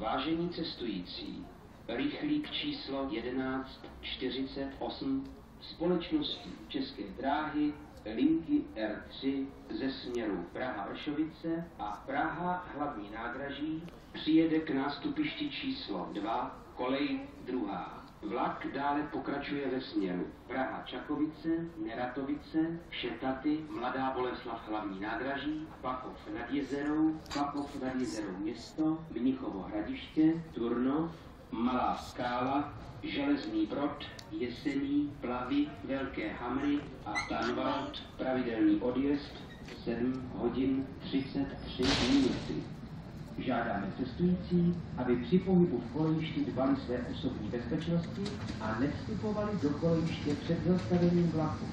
Vážení cestující, rychlík číslo 1148 společnosti České dráhy linky R3 ze směru Praha-Vršovice a Praha-Hlavní nádraží přijede k nástupišti číslo 2, kolej 2. Vlak dále pokračuje ve směru Praha-Čakovice, Neratovice, Šetaty, Mladá Boleslav Hlavní nádraží, Pachov nad Jezerou, Pachov nad Jezerou město, Mnichovo Hradiště, Turnov, Malá Skála, Železný Brod, Jesený, Plavy, Velké Hamry a Tanvald, pravidelný odjezd 7 hodin 33 minuty. Žádáme cestující, aby při pohybu v kolejišti dbali své osobní bezpečnosti a nevstupovali do kolejiště před zastavením vlaku.